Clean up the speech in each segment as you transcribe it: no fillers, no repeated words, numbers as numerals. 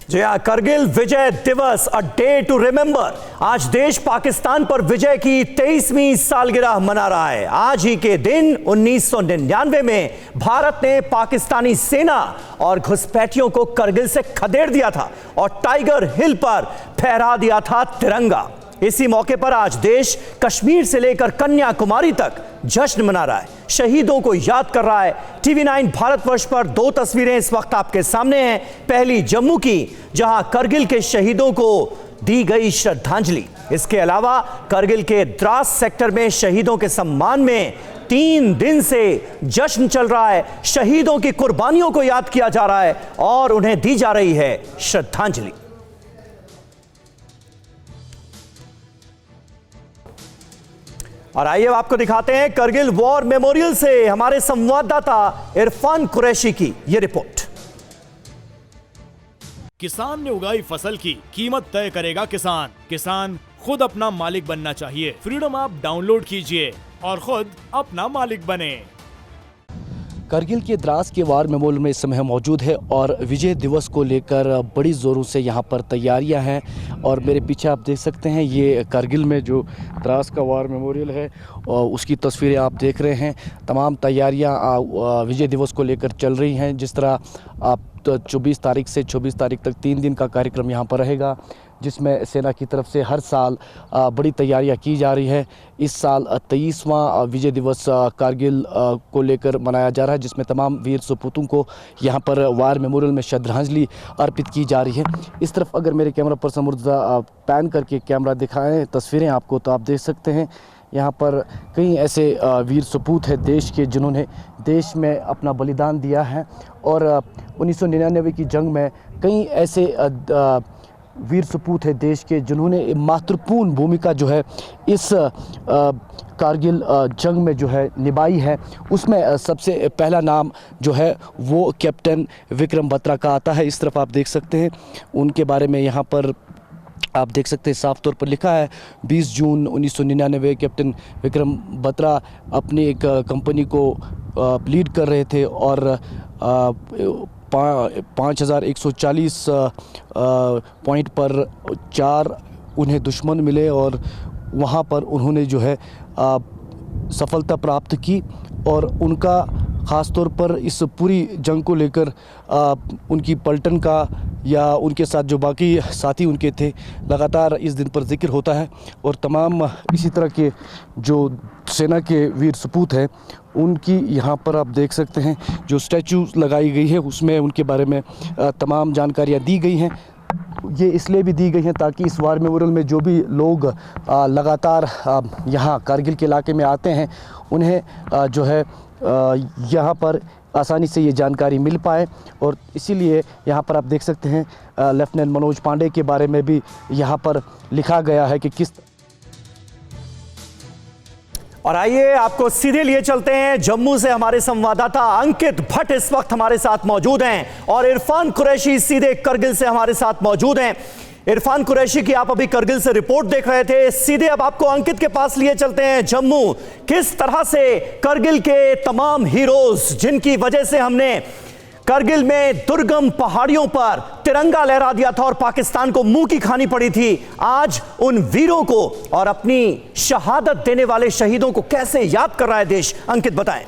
जी हाँ, करगिल विजय दिवस, a day to remember. आज देश पाकिस्तान पर विजय की 23वीं सालगिरह मना रहा है। आज ही के दिन 1999 में भारत ने पाकिस्तानी सेना और घुसपैठियों को करगिल से खदेड़ दिया था और टाइगर हिल पर फहरा दिया था तिरंगा। इसी मौके पर आज देश कश्मीर से लेकर कन्याकुमारी तक जश्न मना रहा है, शहीदों को याद कर रहा है। टीवी 9 भारतवर्ष पर दो तस्वीरें इस वक्त आपके सामने हैं। पहली जम्मू की, जहां करगिल के शहीदों को दी गई श्रद्धांजलि। इसके अलावा करगिल के द्रास सेक्टर में शहीदों के सम्मान में 3 दिन से जश्न चल रहा है। शहीदों की कुर्बानियों को याद किया जा रहा है और उन्हें दी जा रही है श्रद्धांजलि। और आइए आपको दिखाते हैं करगिल वॉर मेमोरियल से हमारे संवाददाता इरफान कुरैशी की यह रिपोर्ट। किसान ने उगाई फसल की कीमत तय करेगा किसान। किसान खुद अपना मालिक बनना चाहिए। फ्रीडम ऐप डाउनलोड कीजिए और खुद अपना मालिक बने। करगिल के द्रास के वार मेमोरियल में इस समय मौजूद है और विजय दिवस को लेकर बड़ी ज़ोरों से यहाँ पर तैयारियां हैं। और मेरे पीछे आप देख सकते हैं, ये करगिल में जो द्रास का वार मेमोरियल है और उसकी तस्वीरें आप देख रहे हैं। तमाम तैयारियां विजय दिवस को लेकर चल रही हैं। जिस तरह आप 24 तारीख से 26 तारीख तक 3 दिन का कार्यक्रम यहाँ पर रहेगा, जिसमें सेना की तरफ से हर साल बड़ी तैयारियां की जा रही है। इस साल 23वां विजय दिवस कारगिल को लेकर मनाया जा रहा है, जिसमें तमाम वीर सपूतों को यहाँ पर वार मेमोरियल में श्रद्धांजलि अर्पित की जा रही है। इस तरफ अगर मेरे कैमरा पर्सन मुर्तज़ा पैन करके कैमरा दिखाएं तस्वीरें आपको, तो आप देख सकते हैं यहाँ पर कई ऐसे वीर सपूत हैं देश के, जिन्होंने देश में अपना बलिदान दिया है। और 1999 की जंग में कई ऐसे वीर सपूत है देश के, जिन्होंने महत्वपूर्ण भूमिका जो है इस कारगिल जंग में जो है निभाई है। उसमें सबसे पहला नाम जो है वो कैप्टन विक्रम बत्रा का आता है। इस तरफ आप देख सकते हैं उनके बारे में, यहाँ पर आप देख सकते हैं साफ तौर पर लिखा है 20 जून 1999 कैप्टन विक्रम बत्रा अपनी एक कंपनी को लीड कर रहे थे और 5140 पॉइंट पर 4 उन्हें दुश्मन मिले और वहाँ पर उन्होंने जो है सफलता प्राप्त की। और उनका ख़ास तौर पर इस पूरी जंग को लेकर उनकी पलटन का या उनके साथ जो बाकी साथी उनके थे, लगातार इस दिन पर जिक्र होता है। और तमाम इसी तरह के जो सेना के वीर सपूत हैं, उनकी यहाँ पर आप देख सकते हैं जो स्टैचू लगाई गई है, उसमें उनके बारे में तमाम जानकारियाँ दी गई हैं। ये इसलिए भी दी गई हैं ताकि इस वार मेमोरियल में जो भी लोग लगातार यहाँ कारगिल के इलाके में आते हैं, उन्हें जो है यहाँ पर आसानी से ये जानकारी मिल पाए। और इसीलिए यहाँ पर आप देख सकते हैं लेफ्टिनेंट मनोज पांडे के बारे में भी यहाँ पर लिखा गया है कि किस। और आइए आपको सीधे लिए चलते हैं जम्मू से। हमारे संवाददाता अंकित भट्ट इस वक्त हमारे साथ मौजूद हैं और इरफान कुरैशी सीधे करगिल से हमारे साथ मौजूद हैं। इरफान कुरैशी की आप अभी करगिल से रिपोर्ट देख रहे थे, सीधे अब आपको अंकित के पास लिए चलते हैं जम्मू। किस तरह से करगिल के तमाम हीरोज, जिनकी वजह से हमने करगिल में दुर्गम पहाड़ियों पर तिरंगा लहरा दिया था और पाकिस्तान को मुंह की खानी पड़ी थी, आज उन वीरों को और अपनी शहादत देने वाले शहीदों को कैसे याद कर रहा है देश, अंकित बताएं।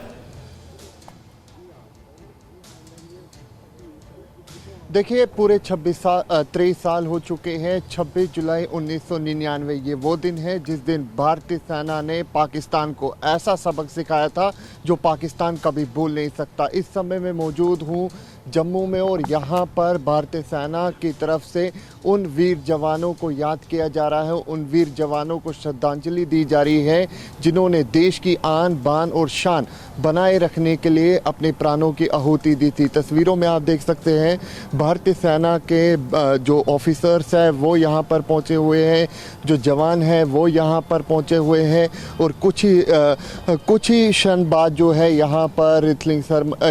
देखिए, पूरे 23 साल हो चुके हैं। 26 जुलाई 1999 ये वो दिन है जिस दिन भारतीय सेना ने पाकिस्तान को ऐसा सबक सिखाया था जो पाकिस्तान कभी भूल नहीं सकता। इस समय मैं मौजूद हूँ जम्मू में और यहाँ पर भारतीय सेना की तरफ से उन वीर जवानों को याद किया जा रहा है, उन वीर जवानों को श्रद्धांजलि दी जा रही है जिन्होंने देश की आन बान और शान बनाए रखने के लिए अपने प्राणों की आहुति दी थी। तस्वीरों में आप देख सकते हैं भारतीय सेना के जो ऑफिसर्स हैं वो यहाँ पर पहुँचे हुए हैं, जो जवान हैं वो यहाँ पर पहुँचे हुए हैं। और कुछ ही क्षण बाद जो है यहाँ पर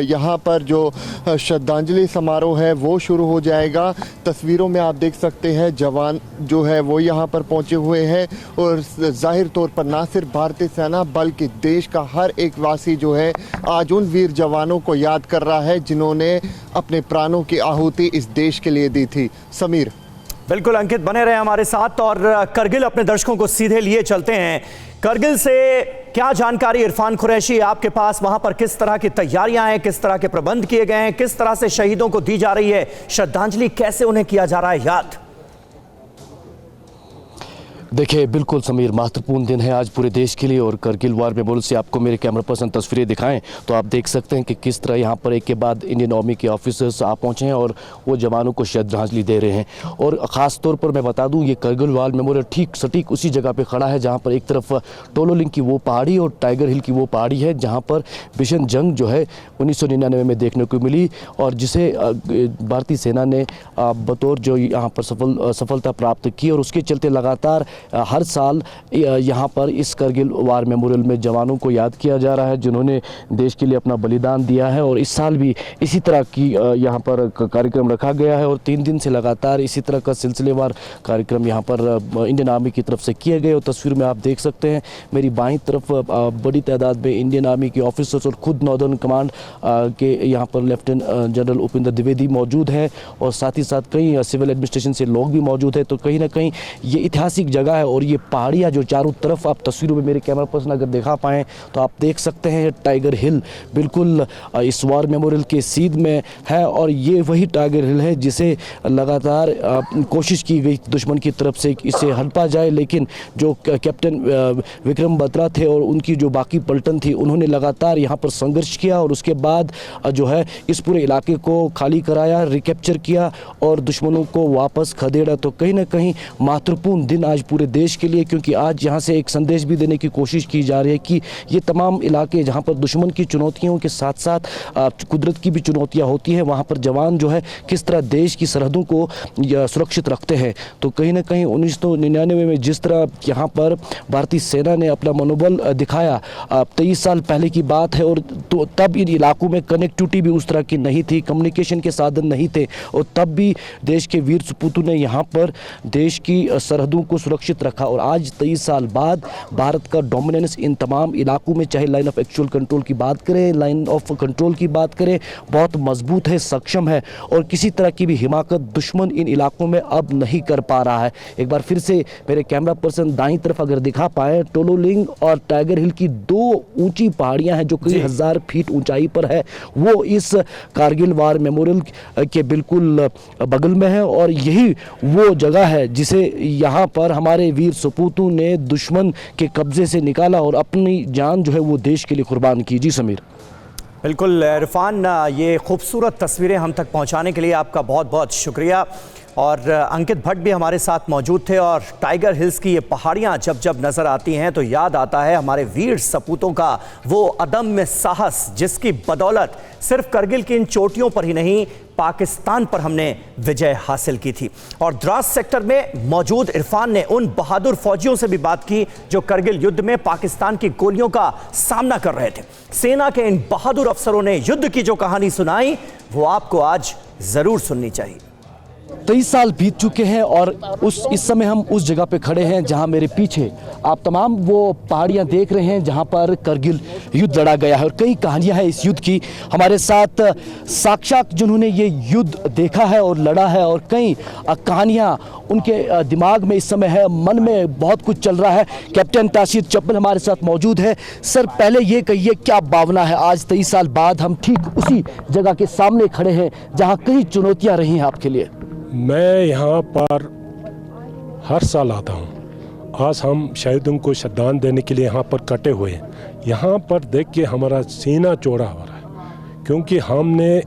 यहाँ पर जो श्रद्धांजलि समारोह है वो शुरू हो जाएगा। तस्वीरों में आप देख सकते हैं जवान जो है वो यहाँ पर पहुँचे हुए हैं और जाहिर तौर पर ना सिर्फ भारतीय सेना बल्कि देश का हर एक वासी जो है आज उन वीर जवानों को याद कर रहा है जिन्होंने अपने प्राणों की आहुति इस देश के लिए दी थी। समीर, बिल्कुल अंकित, बने रहे हमारे साथ और करगिल अपने दर्शकों को सीधे लिए चलते हैं। करगिल से क्या जानकारी इरफान कुरैशी आपके पास, वहां पर किस तरह की तैयारियां हैं, किस तरह के प्रबंध किए गए हैं, किस तरह से शहीदों को दी जा रही है श्रद्धांजलि, कैसे उन्हें किया जा रहा है याद? देखिए बिल्कुल समीर, महत्वपूर्ण दिन है आज पूरे देश के लिए और करगिल वार मेमोरियल से आपको मेरे कैमरा पर्सन तस्वीरें दिखाएं तो आप देख सकते हैं कि किस तरह यहाँ पर एक के बाद इंडियन आर्मी के ऑफिसर्स आ पहुँचे हैं और वो जवानों को श्रद्धांजलि दे रहे हैं। और ख़ास तौर पर मैं बता दूं ये करगिल वार मेमोरियल ठीक सटीक उसी जगह पर खड़ा है जहाँ पर एक तरफ टोलोलिंग की वो पहाड़ी और टाइगर हिल की वो पहाड़ी है जहाँ पर भीषण जंग जो है 1999 में देखने को मिली और जिसे भारतीय सेना ने बतौर जो यहाँ पर सफलता प्राप्त की और उसके चलते लगातार हर साल यहाँ पर इस करगिल वार मेमोरियल में जवानों को याद किया जा रहा है जिन्होंने देश के लिए अपना बलिदान दिया है। और इस साल भी इसी तरह की यहाँ पर कार्यक्रम रखा गया है और 3 दिन से लगातार इसी तरह का सिलसिलेवार कार्यक्रम यहाँ पर इंडियन आर्मी की तरफ से किए गए। और तस्वीर में आप देख सकते हैं मेरी बाईं तरफ बड़ी तादाद में इंडियन आर्मी के ऑफिसर्स और खुद नॉर्दर्न कमांड के यहाँ पर लेफ्टिनेंट जनरल उपेंद्र द्विवेदी मौजूद है और साथ ही साथ कई सिविल एडमिनिस्ट्रेशन से लोग भी मौजूद है। तो कहीं ना कहीं ये ऐतिहासिक जगह है और ये पहाड़ियाँ जो चारों तरफ आप तस्वीरों में मेरे कैमरा पर्सन अगर दिखा पाएँ तो आप देख सकते हैं टाइगर हिल बिल्कुल इस वार मेमोरियल के सीध में है और ये वही टाइगर हिल है जिसे लगातार कोशिश की गई दुश्मन की तरफ से इसे हड़पा जाए, लेकिन जो कैप्टन विक्रम बत्रा थे और उनकी जो बाकी पलटन थी उन्होंने लगातार यहाँ पर संघर्ष किया और उसके बाद जो है इस पूरे इलाके को खाली कराया, रिकैप्चर किया और दुश्मनों को वापस खदेड़ा। तो कहीं ना कहीं महत्वपूर्ण दिन आज पूरे देश के लिए, क्योंकि आज यहाँ से एक संदेश भी देने की कोशिश की जा रही है कि ये तमाम इलाके जहाँ पर दुश्मन की चुनौतियों के साथ साथ कुदरत की भी चुनौतियाँ होती हैं, वहाँ पर जवान जो है किस तरह देश की सरहदों को सुरक्षित रखते हैं। तो कहीं ना कहीं 1999 में जिस तरह यहाँ पर भारतीय सेना ने अपना मनोबल दिखाया, 23 साल पहले की बात है और तो तब इन इलाकों में कनेक्टिविटी भी उस तरह की नहीं थी, कम्युनिकेशन के साधन नहीं थे और तब भी देश के वीर सपूतों ने यहाँ पर देश की सरहदों को सुरक्षित रखा। और आज 23 साल बाद भारत का डोमिनेंस इन तमाम इलाकों में, चाहे लाइन ऑफ एक्चुअल कंट्रोल की बात करें, लाइन ऑफ कंट्रोल की बात करें, बहुत मजबूत है, सक्षम है और किसी तरह की भी हिमाकत दुश्मन इन इलाकों में अब नहीं कर पा रहा है। एक बार फिर से मेरे कैमरा पर्सन दाईं तरफ अगर दिखा पाए, टोलोलिंग और टाइगर हिल की 2 ऊंची पहाड़ियां हैं जो कई हजार फीट ऊंचाई पर है, वो इस कारगिल वार मेमोरियल के बिल्कुल बगल में है और यही वो जगह है जिसे यहाँ पर हमारे वीर सपूतों ने दुश्मन के कब्जे से निकाला और अपनी जान जो है वो देश के लिए कुर्बान की। जी समीर। बिल्कुल इरफान, ये खूबसूरत तस्वीरें हम तक पहुंचाने के लिए आपका बहुत बहुत शुक्रिया। और अंकित भट्ट भी हमारे साथ मौजूद थे और टाइगर हिल्स की ये पहाड़ियाँ जब जब नज़र आती हैं तो याद आता है हमारे वीर सपूतों का वो अदम्य साहस जिसकी बदौलत सिर्फ करगिल की इन चोटियों पर ही नहीं पाकिस्तान पर हमने विजय हासिल की थी। और द्रास सेक्टर में मौजूद इरफान ने उन बहादुर फौजियों से भी बात की जो करगिल युद्ध में पाकिस्तान की गोलियों का सामना कर रहे थे। सेना के इन बहादुर अफसरों ने युद्ध की जो कहानी सुनाई वो आपको आज जरूर सुननी चाहिए। 23 साल बीत चुके हैं और इस समय हम उस जगह पे खड़े हैं जहां मेरे पीछे आप तमाम वो पहाड़ियां देख रहे हैं जहां पर करगिल युद्ध लड़ा गया है और कई कहानियां हैं इस युद्ध की। हमारे साथ साक्षात जिन्होंने ये युद्ध देखा है और लड़ा है और कई कहानियां उनके दिमाग में इस समय है, मन में बहुत कुछ चल रहा है। कैप्टन ताशीर चप्पल हमारे साथ मौजूद है। सर, पहले ये कहिए क्या भावना है, आज 23 साल बाद हम ठीक उसी जगह के सामने खड़े हैं जहाँ कई चुनौतियाँ रही हैं आपके लिए। मैं यहाँ पर हर साल आता हूँ। आज हम शहीदों को श्रद्धांजलि देने के लिए यहाँ पर कटे हुए हैं। यहाँ पर देख के हमारा सीना चौड़ा हो रहा है क्योंकि हमने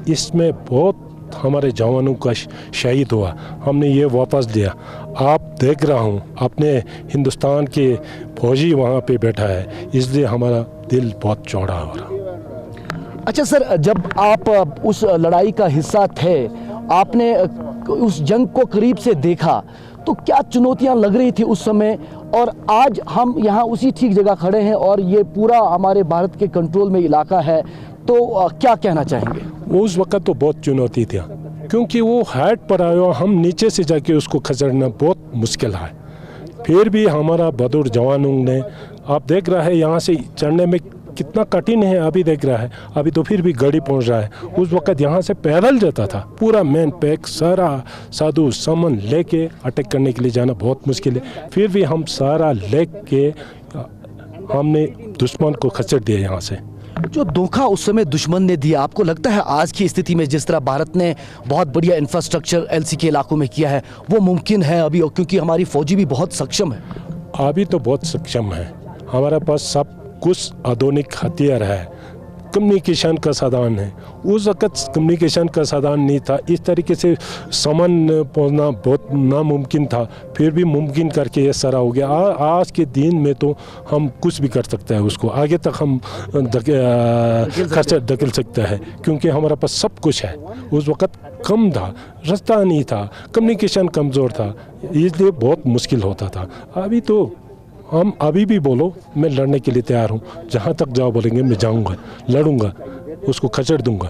इसमें बहुत हमारे जवानों का शहीद हुआ, हमने ये वापस लिया। आप देख रहा हूँ अपने हिंदुस्तान के फौजी वहाँ पे बैठा है, इसलिए हमारा दिल बहुत चौड़ा हो रहा। अच्छा सर, जब आप उस लड़ाई का हिस्सा थे, आपने उस जंग को करीब से देखा, तो क्या चुनौतियां लग रही थी उस समय और आज हम यहाँ उसी ठीक जगह खड़े हैं और ये पूरा हमारे भारत के कंट्रोल में इलाका है, तो क्या कहना चाहेंगे? उस वक्त तो बहुत चुनौती थी, क्योंकि वो हाइट पर आया, हम नीचे से जाके उसको खसड़ना बहुत मुश्किल है। फिर भी हमारा बहादुर जवानों ने, आप देख रहा है यहाँ से चढ़ने में कितना कठिन है, अभी देख रहा है, अभी तो फिर भी गाड़ी पहुँच रहा है। उस वक्त यहाँ से पैदल जाता था, पूरा मैन पैक सारा साधु सामान लेके अटैक करने के लिए जाना बहुत मुश्किल है। फिर भी हम सारा लेके हमने दुश्मन को खसड़ दिया यहाँ से। जो धोखा उस समय दुश्मन ने दिया, आपको लगता है आज की स्थिति में जिस तरह भारत ने बहुत बढ़िया इंफ्रास्ट्रक्चर एलसी के इलाकों में किया है, वो मुमकिन है अभी, क्योंकि हमारी फौजी भी बहुत सक्षम है? अभी तो बहुत सक्षम है, हमारे पास सब कुछ आधुनिक हथियार है, कम्युनिकेशन का साधन है। उस वक्त कम्युनिकेशन का साधन नहीं था, इस तरीके से सामान पहुंचना बहुत नामुमकिन था, फिर भी मुमकिन करके ये सारा हो गया। आज के दिन में तो हम कुछ भी कर सकते हैं, उसको आगे तक हम खर्चा धकेल सकते हैं, क्योंकि हमारे पास सब कुछ है। उस वक्त कम था, रास्ता नहीं था, कम्युनिकेशन कमज़ोर था, इसलिए बहुत मुश्किल होता था। अभी तो हम अभी भी बोलो, मैं लड़ने के लिए तैयार हूँ, जहाँ तक जाओ बोलेंगे मैं जाऊँगा, लड़ूंगा, उसको खचड़ दूंगा।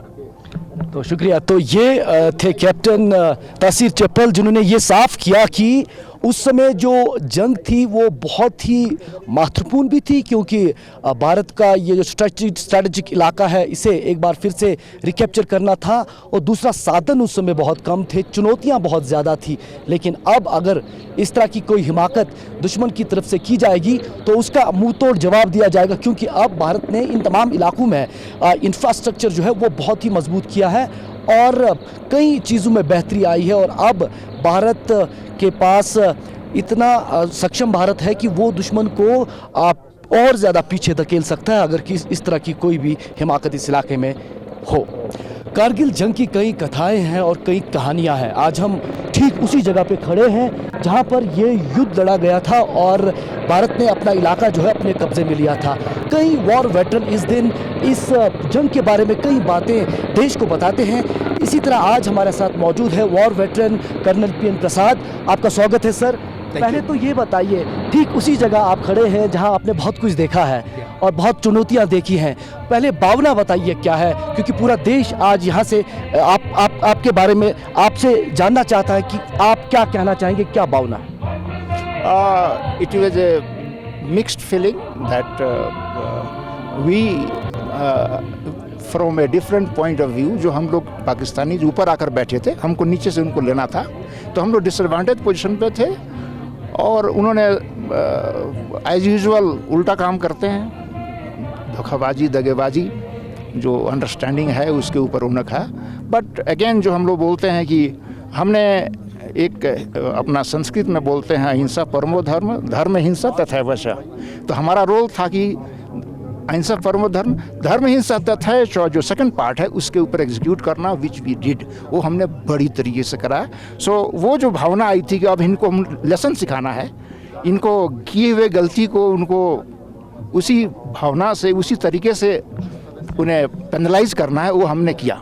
तो शुक्रिया। तो ये थे कैप्टन तासीर चप्पल, जिन्होंने ये साफ किया कि उस समय जो जंग थी वो बहुत ही महत्वपूर्ण भी थी, क्योंकि भारत का ये जो स्ट्रैटेजिक इलाका है इसे एक बार फिर से रिकैप्चर करना था, और दूसरा साधन उस समय बहुत कम थे, चुनौतियां बहुत ज़्यादा थी। लेकिन अब अगर इस तरह की कोई हिमाकत दुश्मन की तरफ से की जाएगी तो उसका मुंह तोड़ जवाब दिया जाएगा, क्योंकि अब भारत ने इन तमाम इलाकों में इंफ्रास्ट्रक्चर जो है वो बहुत ही मजबूत किया है और कई चीज़ों में बेहतरी आई है। और अब भारत के पास इतना सक्षम भारत है कि वो दुश्मन को और ज़्यादा पीछे धकेल सकता है अगर इस तरह की कोई भी हिमाकत इस इलाके में हो। कारगिल जंग की कई कथाएं हैं और कई कहानियां हैं। आज हम ठीक उसी जगह पे खड़े हैं जहां पर ये युद्ध लड़ा गया था और भारत ने अपना इलाका जो है अपने कब्जे में लिया था। कई वॉर वेटरन इस दिन इस जंग के बारे में कई बातें देश को बताते हैं। इसी तरह आज हमारे साथ मौजूद है वॉर वेटरन कर्नल पीएन प्रसाद। आपका स्वागत है सर। पहले तो ये बताइए, ठीक उसी जगह आप खड़े हैं जहां आपने बहुत कुछ देखा है और बहुत चुनौतियां देखी हैं, पहले भावना बताइए क्या है, क्योंकि पूरा देश आज यहां से आपके बारे में आपसे जानना चाहता है कि आप क्या कहना चाहेंगे, क्या भावना? It was a mixed feeling that we from a different point of view, जो हम लोग पाकिस्तानी ऊपर आकर बैठे थे, हमको नीचे से उनको लेना था, तो हम लोग डिसएडवांटेज पोजीशन पे थे और उन्होंने एज यूजुअल उल्टा काम करते हैं, धोखाबाजी दगेबाजी, जो अंडरस्टैंडिंग है उसके ऊपर उनक है। बट अगेन जो हम लोग बोलते हैं कि हमने एक अपना संस्कृत में बोलते हैं अहिंसा परमो धर्म, धर्म हिंसा तथैव च, तो हमारा रोल था कि अहिंसा परमो धर्म, धर्म हिंसा तथैव च, जो सेकंड पार्ट है उसके ऊपर एग्जीक्यूट करना, विच वी डिड, वो हमने बड़ी तरीके से करा। सो वो जो भावना आई थी कि अब इनको हम लेसन सिखाना है, इनको किए हुए गलती को उनको उसी भावना से उसी तरीके से उन्हें पेनलाइज करना है, वो हमने किया।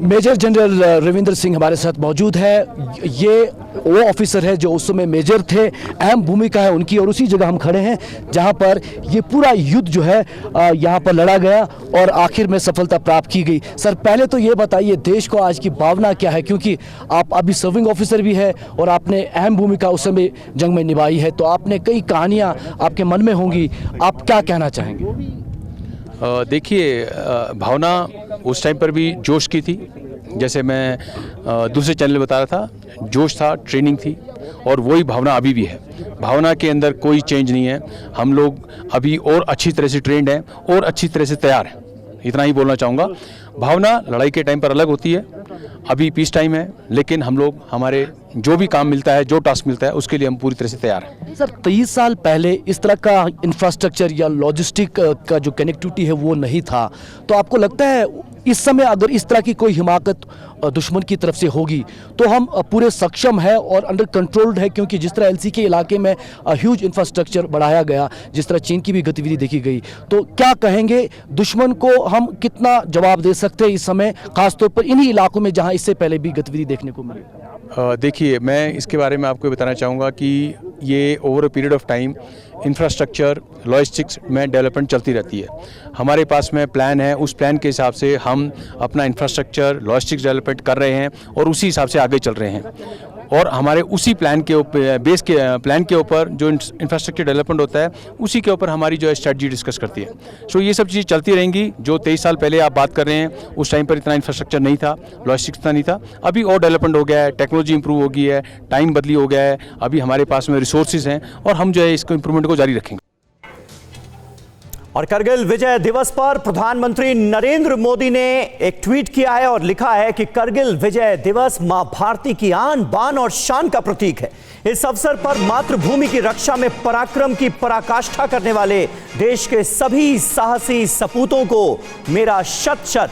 मेजर जनरल रविंद्र सिंह हमारे साथ मौजूद है। ये वो ऑफिसर है जो उस समय मेजर थे, अहम भूमिका है उनकी, और उसी जगह हम खड़े हैं जहां पर ये पूरा युद्ध जो है यहां पर लड़ा गया और आखिर में सफलता प्राप्त की गई। सर पहले तो ये बताइए देश को आज की भावना क्या है, क्योंकि आप अभी सर्विंग ऑफिसर भी है और आपने अहम भूमिका उस समय जंग में निभाई है, तो आपने कई कहानियाँ आपके मन में होंगी, आप क्या कहना चाहेंगे? देखिए, भावना उस टाइम पर भी जोश की थी, जैसे मैं दूसरे चैनल बता रहा था, जोश था, ट्रेनिंग थी, और वही भावना अभी भी है। भावना के अंदर कोई चेंज नहीं है। हम लोग अभी और अच्छी तरह से ट्रेंड हैं और अच्छी तरह से तैयार हैं, इतना ही बोलना चाहूँगा। भावना लड़ाई के टाइम पर अलग होती है, अभी पीस टाइम है, लेकिन हम लोग हमारे जो भी काम मिलता है, जो टास्क मिलता है, उसके लिए हम पूरी तरह से तैयार हैं। सर 23 साल पहले इस तरह का इंफ्रास्ट्रक्चर या लॉजिस्टिक का जो कनेक्टिविटी है वो नहीं था, तो आपको लगता है इस समय अगर इस तरह की कोई हिमाकत दुश्मन की तरफ से होगी तो हम पूरे सक्षम है और अंडर कंट्रोल्ड है? क्योंकि जिस तरह एलसी के इलाके में ह्यूज इंफ्रास्ट्रक्चर बढ़ाया गया, जिस तरह चीन की भी गतिविधि देखी गई, तो क्या कहेंगे दुश्मन को हम कितना जवाब दे सकते हैं इस समय, खासतौर पर इन्हीं इलाकों में जहां इससे पहले भी गतिविधि देखने को मिली? देखिए, मैं इसके बारे में आपको बताना चाहूँगा कि ये over a period of time infrastructure logistics में डेवलपमेंट चलती रहती है। हमारे पास में प्लान है, उस प्लान के हिसाब से हम अपना इंफ्रास्ट्रक्चर लॉजिस्टिक्स डेवलपमेंट कर रहे हैं और उसी हिसाब से आगे चल रहे हैं। और हमारे उसी प्लान के ऊपर प्लान के ऊपर जो इंफ्रास्ट्रक्चर डेवलपमेंट होता है उसी के ऊपर हमारी जो है स्ट्रेटजी डिस्कस करती है। सो ये सब चीज़ें चलती रहेंगी। जो 23 साल पहले आप बात कर रहे हैं उस टाइम पर इतना इंफ्रास्ट्रक्चर नहीं था, लॉजिस्टिक्स इतना नहीं था। अभी और डेवलपमेंट हो गया है, टेक्नोलॉजी इंप्रूव हो गई है, टाइम बदली हो गया है, अभी हमारे पास में रिसोर्सेज हैं और हम जो है इसको इम्प्रूवमेंट को जारी रखेंगे। और करगिल विजय दिवस पर प्रधानमंत्री नरेंद्र मोदी ने एक ट्वीट किया है और लिखा है कि करगिल विजय दिवस मां भारती की आन बान और शान का प्रतीक है। इस अवसर पर मातृभूमि की रक्षा में पराक्रम की पराकाष्ठा करने वाले देश के सभी साहसी सपूतों को मेरा शत शत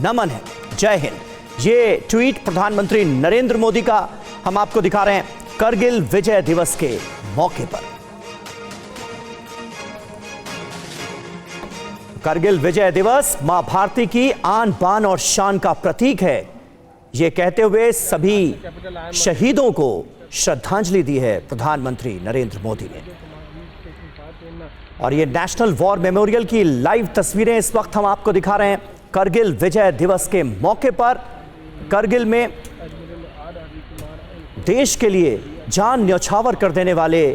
नमन है। जय हिंद। ये ट्वीट प्रधानमंत्री नरेंद्र मोदी का हम आपको दिखा रहे हैं करगिल विजय दिवस के मौके पर। करगिल विजय दिवस मां भारती की आन बान और शान का प्रतीक है, यह कहते हुए सभी शहीदों को श्रद्धांजलि दी है प्रधानमंत्री नरेंद्र मोदी ने। और ये नेशनल वॉर मेमोरियल की लाइव तस्वीरें इस वक्त हम आपको दिखा रहे हैं करगिल विजय दिवस के मौके पर। करगिल में देश के लिए जान न्यौछावर कर देने वाले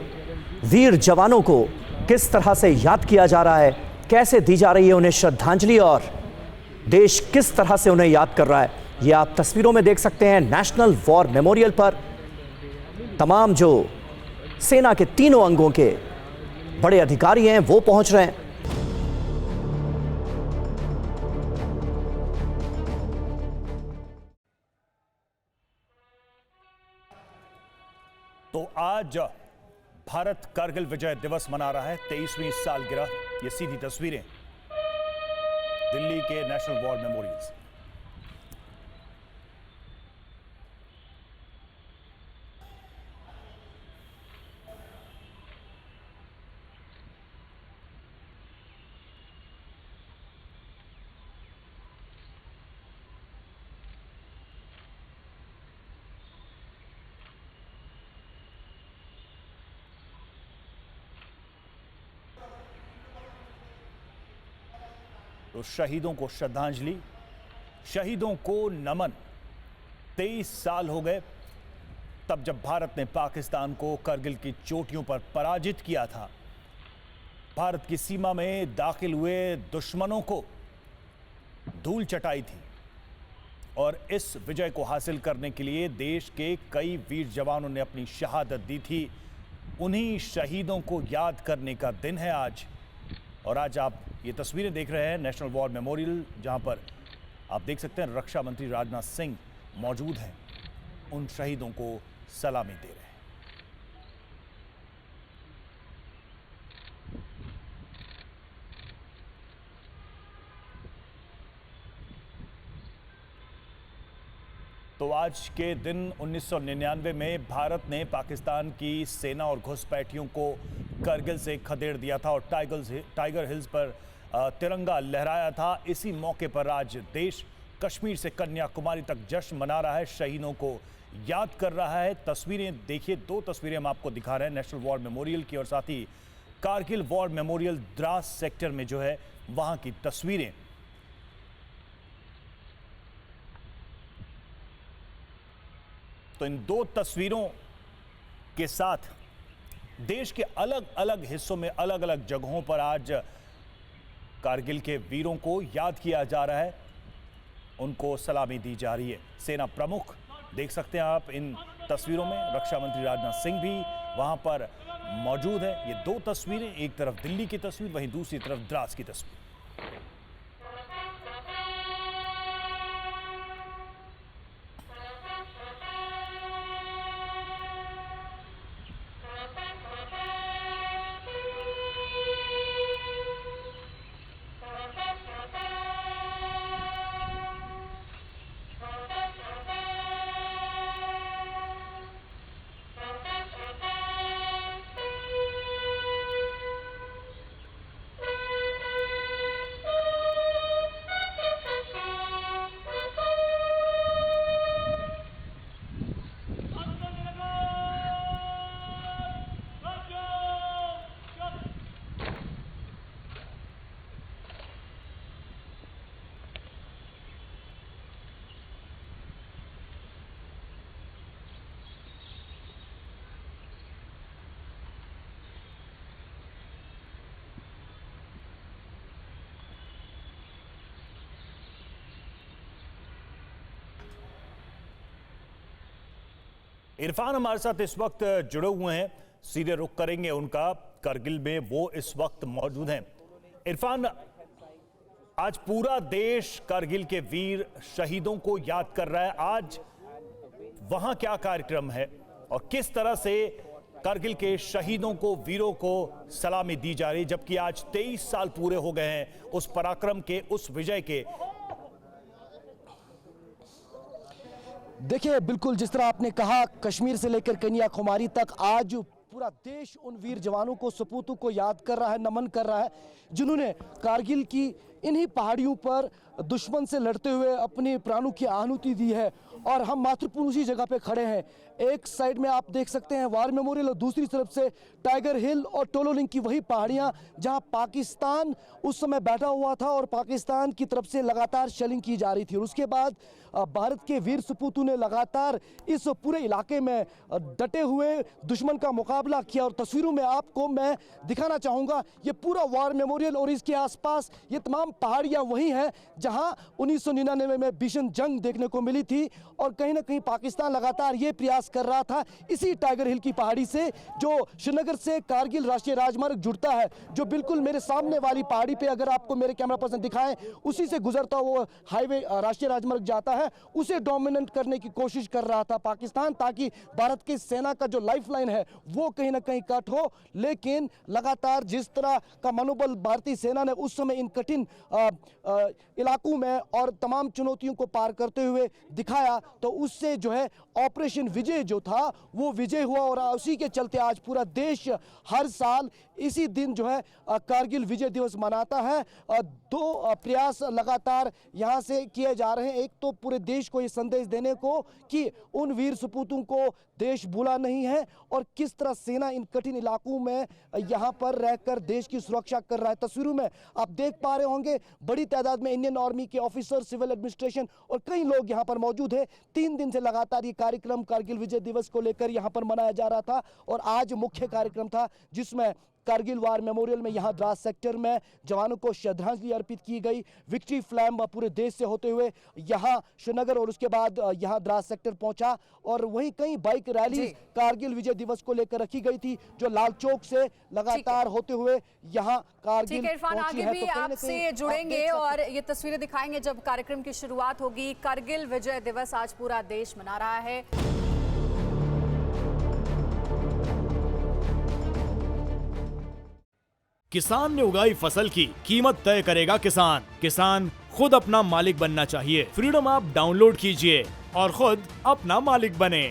वीर जवानों को किस तरह से याद किया जा रहा है, कैसे दी जा रही है उन्हें श्रद्धांजलि और देश किस तरह से उन्हें याद कर रहा है, ये आप तस्वीरों में देख सकते हैं। नेशनल वॉर मेमोरियल पर तमाम जो सेना के तीनों अंगों के बड़े अधिकारी हैं वो पहुंच रहे हैं। तो आज भारत कारगिल विजय दिवस मना रहा है, 23वीं सालगिरह। ये सीधी तस्वीरें दिल्ली के नेशनल वॉर मेमोरियल से। तो शहीदों को श्रद्धांजलि, शहीदों को नमन। 23 साल हो गए तब जब भारत ने पाकिस्तान को करगिल की चोटियों पर पराजित किया था। भारत की सीमा में दाखिल हुए दुश्मनों को धूल चटाई थी और इस विजय को हासिल करने के लिए देश के कई वीर जवानों ने अपनी शहादत दी थी। उन्हीं शहीदों को याद करने का दिन है आज। और आज आप ये तस्वीरें देख रहे हैं नेशनल वॉर मेमोरियल, जहां पर आप देख सकते हैं रक्षा मंत्री राजनाथ सिंह मौजूद हैं, उन शहीदों को सलामी दे रहे हैं। तो आज के दिन 1999 में भारत ने पाकिस्तान की सेना और घुसपैठियों को करगिल से खदेड़ दिया था और टाइगर हिल्स पर तिरंगा लहराया था। इसी मौके पर आज देश कश्मीर से कन्याकुमारी तक जश्न मना रहा है, शहीदों को याद कर रहा है। तस्वीरें देखिए, दो तस्वीरें हम आपको दिखा रहे हैं नेशनल वॉर मेमोरियल की और साथ ही Kargil war memorial Drass sector में जो है वहां की तस्वीरें। तो इन दो तस्वीरों के साथ देश के अलग अलग हिस्सों में अलग अलग जगहों पर आज कारगिल के वीरों को याद किया जा रहा है, उनको सलामी दी जा रही है। सेना प्रमुख देख सकते हैं आप इन तस्वीरों में, रक्षा मंत्री राजनाथ सिंह भी वहां पर मौजूद है। ये दो तस्वीरें, एक तरफ दिल्ली की तस्वीर, वहीं दूसरी तरफ द्रास की तस्वीर। इरफान हमारे साथ इस वक्त जुड़े हुए हैं, सीधे रुख करेंगे उनका करगिल में, वो इस वक्त मौजूद हैं। इरफान, आज पूरा देश करगिल के वीर शहीदों को याद कर रहा है। आज वहां क्या कार्यक्रम है और किस तरह से करगिल के शहीदों को, वीरों को सलामी दी जा रही, जबकि आज 23 साल पूरे हो गए हैं उस पराक्रम के, उस विजय के? देखिए, बिल्कुल जिस तरह आपने कहा, कश्मीर से लेकर कन्याकुमारी तक आज पूरा देश उन वीर जवानों को, सपूतों को याद कर रहा है, नमन कर रहा है, जिन्होंने कारगिल की इन्हीं पहाड़ियों पर दुश्मन से लड़ते हुए अपने प्राणों की आहुति दी है। और हम मातृभूमि उसी जगह पे खड़े हैं। एक साइड में आप देख सकते हैं वार मेमोरियल और दूसरी तरफ से टाइगर हिल और टोलोलिंग की वही पहाड़ियां जहां पाकिस्तान उस समय बैठा हुआ था और पाकिस्तान की तरफ से लगातार शेलिंग की जा रही थी। और उसके बाद भारत के वीर सपूतों ने लगातार इस पूरे इलाके में डटे हुए दुश्मन का मुकाबला किया। और तस्वीरों में आपको मैं दिखाना चाहूँगा ये पूरा वार मेमोरियल और इसके आसपास ये तमाम पहाड़ियाँ वही हैं जहाँ 1999 में भीषण जंग देखने को मिली थी। और कहीं ना कहीं पाकिस्तान लगातार ये प्रयास कर रहा था इसी टाइगर हिल की पहाड़ी से, जो श्रीनगर से कारगिल राष्ट्रीय राजमार्ग जुड़ता है, जो बिल्कुल मेरे सामने वाली पहाड़ी पे अगर आपको मेरे कैमरा पर्सन दिखाएं, उसी से गुजरता वो हाईवे राष्ट्रीय राजमार्ग जाता है, उसे डोमिनेट करने की कोशिश कर रहा था पाकिस्तान, ताकि भारत की सेना का जो लाइफलाइन है वो कहीं ना कहीं कट हो। लेकिन लगातार जिस तरह का मनोबल भारतीय सेना ने उस समय इन कठिन इलाकों में और तमाम चुनौतियों को पार करते हुए दिखाया, तो उससे जो है ऑपरेशन विजय जो था वो विजय हुआ। और उसी के चलते आज पूरा देश हर साल इसी दिन जो है कारगिल विजय दिवस मनाता है। दो प्रयास लगातार यहाँ से किए जा रहे हैं। एक तो पूरे देश को ये संदेश देने को कि उन वीर सपूतों को देश भूला नहीं है और किस तरह सेना इन कठिन इलाकों में यहाँ पर रहकर देश की सुरक्षा कर रहा है। तस्वीरों में आप देख पा रहे होंगे बड़ी तादाद में इंडियन आर्मी के ऑफिसर, सिविल एडमिनिस्ट्रेशन और कई लोग यहाँ पर मौजूद है। 3 दिन से लगातार ये कार्यक्रम कारगिल विजय दिवस को लेकर यहाँ पर मनाया जा रहा था और आज मुख्य कार्यक्रम था जिसमें कारगिल वार मेमोरियल में यहाँ द्रास सेक्टर में जवानों को श्रद्धांजलि अर्पित की गई। विक्ट्री फ्लैम पूरे देश से होते हुए यहाँ श्रीनगर और उसके बाद यहाँ द्रास सेक्टर पहुंचा और वहीं कई बाइक रैली कारगिल विजय दिवस को लेकर रखी गई थी जो लाल चौक से लगातार होते हुए यहाँ कारगिल इरफान, आगे भी आपसे जुड़ेंगे और ये तस्वीरें दिखाएंगे जब कार्यक्रम की शुरुआत होगी। कारगिल विजय दिवस आज पूरा देश मना रहा है। किसान ने उगाई फसल की कीमत तय करेगा किसान। किसान खुद अपना मालिक बनना चाहिए। फ्रीडम ऐप डाउनलोड कीजिए और खुद अपना मालिक बने।